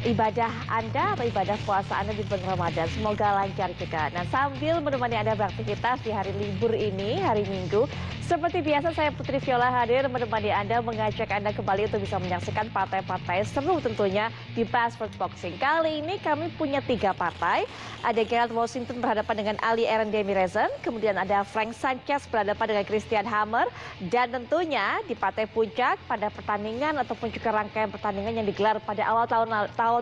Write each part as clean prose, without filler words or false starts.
ibadah Anda atau ibadah puasa Anda di bulan Ramadan. Semoga lancar juga. Nah, sambil menemani Anda beraktivitas di hari libur ini, hari Minggu, seperti biasa saya Putri Viola hadir menemani Anda, mengajak Anda kembali untuk bisa menyaksikan partai-partai seru tentunya di Passport Boxing. Kali ini kami punya 3 partai. Ada Gerald Washington berhadapan dengan Ali Aaron Demirezen, kemudian ada Frank Sanchez berhadapan dengan Christian Hammer, dan tentunya di partai puncak pada pertandingan ataupun juga rangkaian pertandingan yang digelar pada awal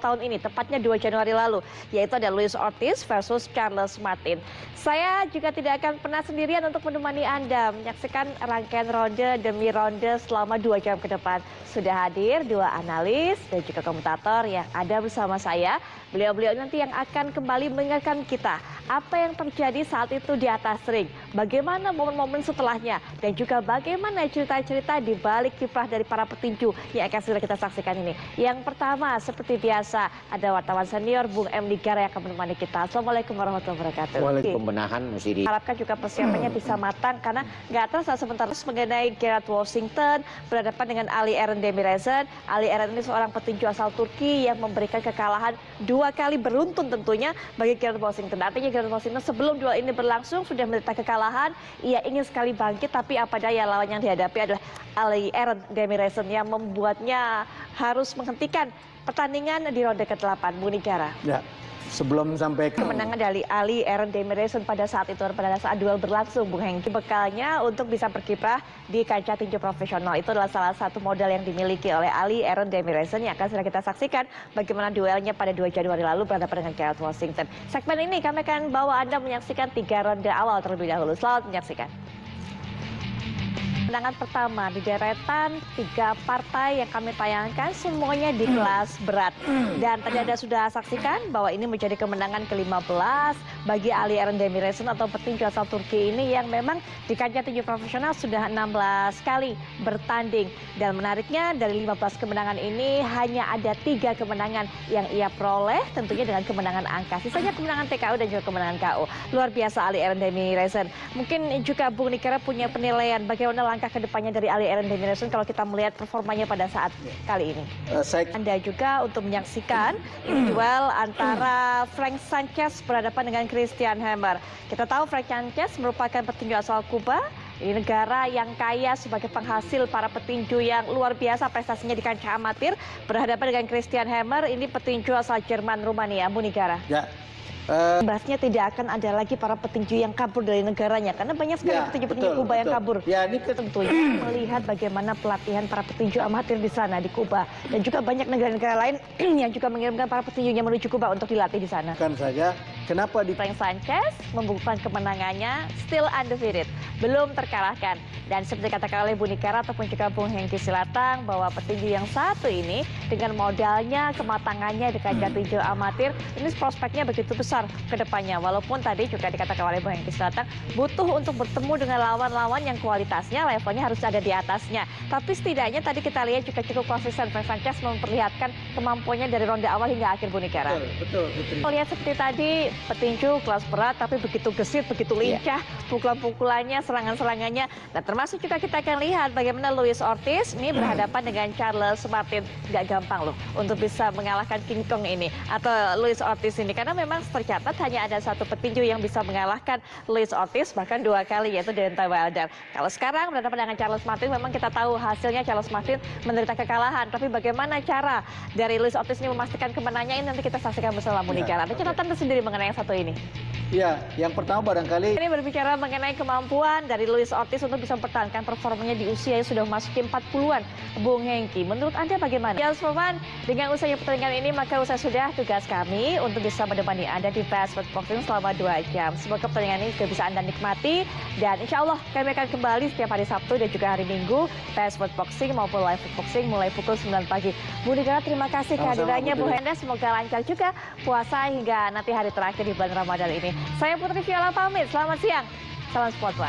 tahun ini, tepatnya 2 Januari lalu, yaitu ada Luis Ortiz versus Charles Martin. Saya juga tidak akan pernah sendirian untuk menemani Anda menyaksikan rangkaian ronde demi ronde selama 2 jam ke depan. Sudah hadir 2 analis dan juga komentator yang ada bersama saya. Beliau-beliau nanti yang akan kembali mengingatkan kita apa yang terjadi saat itu di atas ring, bagaimana momen-momen setelahnya, dan juga bagaimana cerita-cerita di balik kiprah dari para petinju yang akan segera kita saksikan ini. Yang pertama, seperti biasa, ada wartawan senior Bung M. Ligara yang akan menemani kita. Assalamualaikum warahmatullahi wabarakatuh. Waalaikumsalam. Pembenahan mesti di... Harapkan juga persiapannya bisa matang, karena nggak terasa sebentar mengenai Gerald Washington berhadapan dengan Ali Aaron Demirezen. Ali Aaron ini seorang petinju asal Turki yang memberikan kekalahan 2 kali beruntun tentunya bagi Gerald Washington. Artinya Gerald Washington sebelum duel ini berlangsung sudah menderita kekalahan. Ia ingin sekali bangkit, tapi apa daya, lawan yang dihadapi adalah Ali Aaron Demirezen yang membuatnya harus menghentikan pertandingan di ronde ke-8. Bu Nigara. Ya, sebelum sampai kemenangan dari Ali Aaron Demirezen pada saat itu, pada saat duel berlangsung, Bung Hengki, bekalnya untuk bisa berkiprah di kancah tinju profesional. Itu adalah salah satu modal yang dimiliki oleh Ali Aaron Demirezen yang akan segera kita saksikan bagaimana duelnya pada 2 Januari lalu berhadapan dengan Gerald Washington. Segmen ini kami akan bawa Anda menyaksikan 3 ronde awal terlebih dahulu. Selamat menyaksikan. Kemenangan pertama di deretan 3 partai yang kami tayangkan semuanya di kelas berat. Dan tadi Anda sudah saksikan bahwa ini menjadi kemenangan ke-15 bagi Ali Aaron Demirezen atau petinju asal Turki ini yang memang di kancah tinju profesional sudah 16 kali bertanding. Dan menariknya dari 15 kemenangan ini hanya ada 3 kemenangan yang ia peroleh tentunya dengan kemenangan angka. Sisanya kemenangan TKO dan juga kemenangan KO. Luar biasa Ali Aaron Demirezen. Mungkin juga Bung Nikera punya penilaian bagaimana langkah kedepannya dari Ali Aaron Demirezen kalau kita melihat performanya pada saat kali ini. Anda juga untuk menyaksikan duel antara Frank Sanchez berhadapan dengan Christian Hammer. Kita tahu Frank Sanchez merupakan petinju asal Kuba. Ini negara yang kaya sebagai penghasil para petinju yang luar biasa prestasinya di kancah amatir. Berhadapan dengan Christian Hammer, ini petinju asal Jerman, Rumania. Bu Nigara. Ya. Bahasnya tidak akan ada lagi para petinju yang kabur dari negaranya, karena banyak sekali petinju-petinju Kuba yang kabur. Ya, ini tentunya melihat bagaimana pelatihan para petinju amatir di sana di Kuba, dan juga banyak negara-negara lain yang juga mengirimkan para petinjunya menuju Kuba untuk dilatih di sana. Kan saja, kenapa di Frank Sanchez membukukan kemenangannya still undefeated, belum terkalahkan. Dan seperti katakan oleh Bu Nikara ataupun juga Bung Hengki Silatang, bahwa petinju yang satu ini dengan modalnya, kematangannya di kancah tinju amatir, ini prospeknya begitu besar ke depannya. Walaupun tadi juga dikatakan oleh Bung Hengki Silatang, butuh untuk bertemu dengan lawan-lawan yang kualitasnya, levelnya harus ada di atasnya. Tapi setidaknya tadi kita lihat juga cukup konsisten Frank Sanchez memperlihatkan kemampuannya dari ronde awal hingga akhir, Bu Nikara. Betul. Lihat seperti tadi, petinju kelas berat tapi begitu gesit, begitu lincah, pukulan-pukulannya, serangan-serangannya. Dan termasuk juga kita akan lihat bagaimana Luis Ortiz ini berhadapan dengan Charles Martin. Gak gampang loh untuk bisa mengalahkan King Kong ini atau Luis Ortiz ini, karena memang tercatat hanya ada 1 petinju yang bisa mengalahkan Luis Ortiz bahkan 2 kali, yaitu Deontay Wilder. Kalau sekarang berhadapan dengan Charles Martin, memang kita tahu hasilnya Charles Martin menderita kekalahan, tapi bagaimana cara dari Luis Ortiz ini memastikan kemenangannya, ini nanti kita saksikan bersama Bu Nigara. Ada catatan tersendiri mengenai yang satu ini. Ya, yang pertama barangkali ini berbicara mengenai kemampuan dari Luis Ortiz untuk bisa mempertahankan performanya di usia yang sudah memasuki 40-an. Bung Hengki, menurut Anda bagaimana? Ya, Soman, dengan usai pertandingan ini maka usai sudah tugas kami untuk bisa menemani Anda di Passport Boxing selama 2 jam. Semoga pertandingan ini juga bisa Anda nikmati, dan insya Allah kami akan kembali setiap hari Sabtu dan juga hari Minggu Passport Boxing maupun live boxing mulai pukul 9 pagi. Bu Nigara, terima kasih kehadirannya. Bu Henda, semoga lancar juga puasa hingga nanti hari terakhir di bulan Ramadan ini. Saya Putri Viola pamit, selamat siang, salam sport.